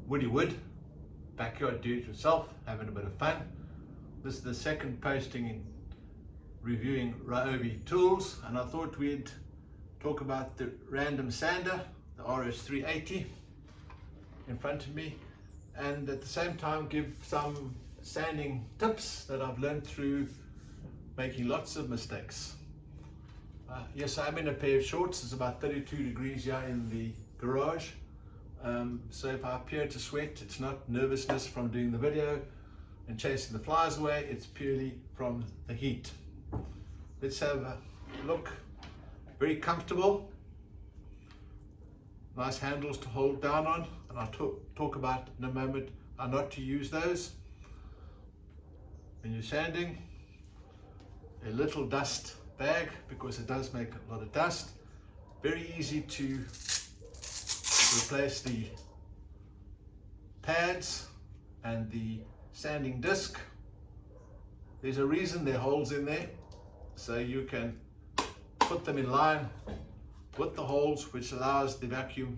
woody wood, backyard do it yourself, having a bit of fun. This is the second posting in reviewing Ryobi tools, and I thought we'd talk about the Random Sander, the RS 380 in front of me, and at the same time give some sanding tips that I've learned through making lots of mistakes. Yes, I'm in a pair of shorts. It's about 32 degrees here in the garage. So if I appear to sweat, it's not nervousness from doing the video and chasing the flies away, it's purely from the heat. Let's have a look. Very comfortable. Nice handles to hold down on, and I'll talk about in a moment how not to use those. When you're sanding, a little dust bag, because it does make a lot of dust. Very easy to replace the pads and the sanding disc. There's a reason there are holes in there, so you can put them in line with the holes, which allows the vacuum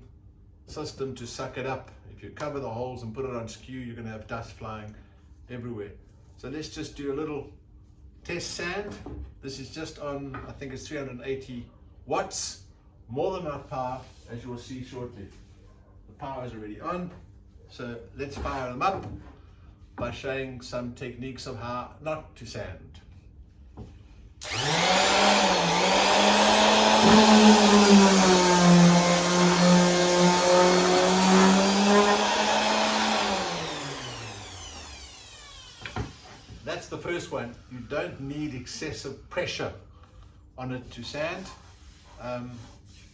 system to suck it up. If you cover the holes and put it on skew, you're going to have dust flying everywhere. So let's just do a little test sand. This is just on, I think it's 380 watts, more than enough power, as you will see shortly. The power is already on, so let's fire them up by showing some techniques of how not to sand. That's the first one. You don't need excessive pressure on it to sand.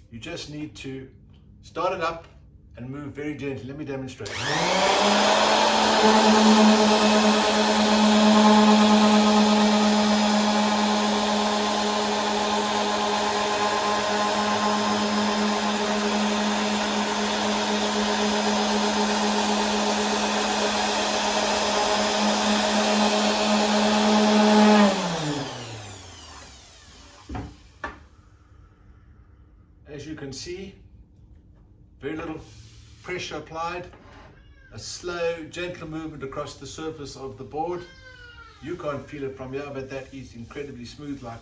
You just need to start it up and move very gently. Let me demonstrate. As you can see, very little pressure applied, a slow, gentle movement across the surface of the board. You can't feel it from here, but that is incredibly smooth like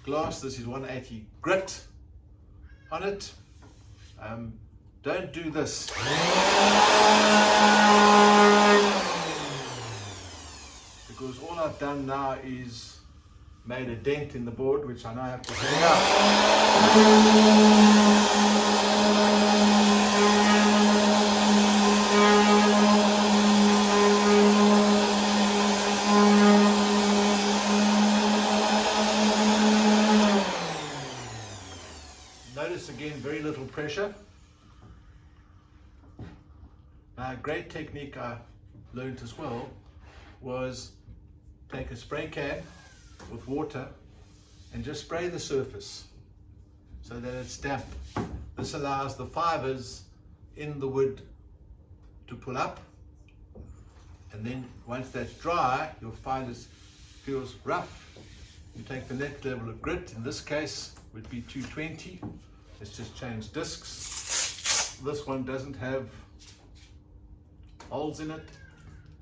glass. This is 180 grit on it. Don't do this. Because all I've done now is made a dent in the board, which I now have to clean Notice again, very little pressure. A great technique I learned as well was take a spray can with water and just spray the surface so that it's damp. This allows the fibers in the wood to pull up, and then once that's dry, you'll find it feels rough. You take the next level of grit, in this case would be 220. Let's just change discs. This one doesn't have holes in it,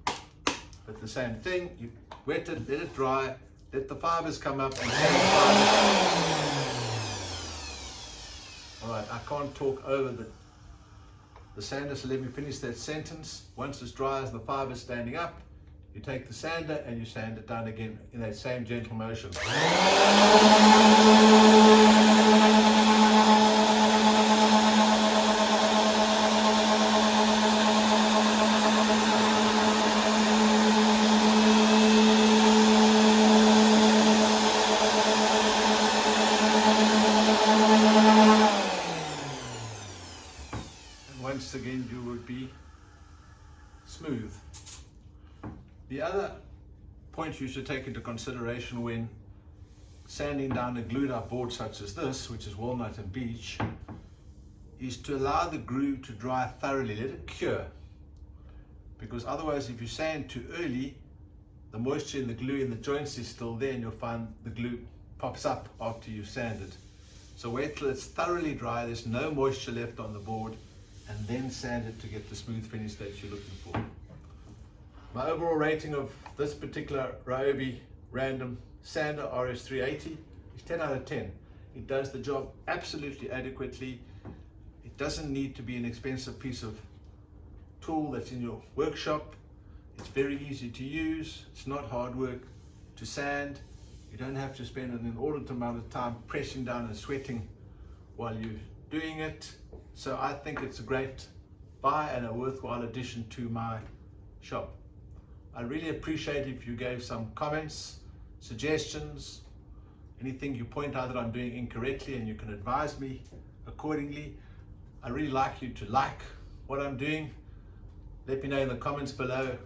but the same thing. You wet it, let it dry, let the fibers come up and hang the fibers. Alright, I can't talk over the sander, so let me finish that sentence. Once it's dry as the fibers standing up, you take the sander and you sand it down again in that same gentle motion. Once again, you would be smooth. The other point you should take into consideration when sanding down a glued up board such as this, which is walnut and beech, is to allow the glue to dry thoroughly. Let it cure, because otherwise if you sand too early, the moisture in the glue in the joints is still there and you'll find the glue pops up after you've sanded. So wait till it's thoroughly dry, there's no moisture left on the board, and then sand it to get the smooth finish that you're looking for. My overall rating of this particular Ryobi Random Sander RS 380 is 10 out of 10. It does the job absolutely adequately. It doesn't need to be an expensive piece of tool that's in your workshop. It's very easy to use. It's not hard work to sand. You don't have to spend an inordinate amount of time pressing down and sweating while you're doing it. So I think it's a great buy and a worthwhile addition to my shop. I really appreciate if you gave some comments, suggestions, anything you point out that I'm doing incorrectly, and you can advise me accordingly. I really like you to like what I'm doing. Let me know in the comments below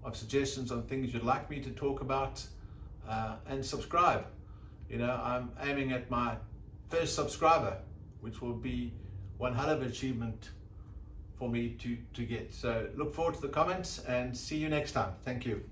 of suggestions on things you'd like me to talk about, and subscribe. You know, I'm aiming at my first subscriber, which will be one hell of an achievement for me to get. So look forward to the comments and see you next time. Thank you.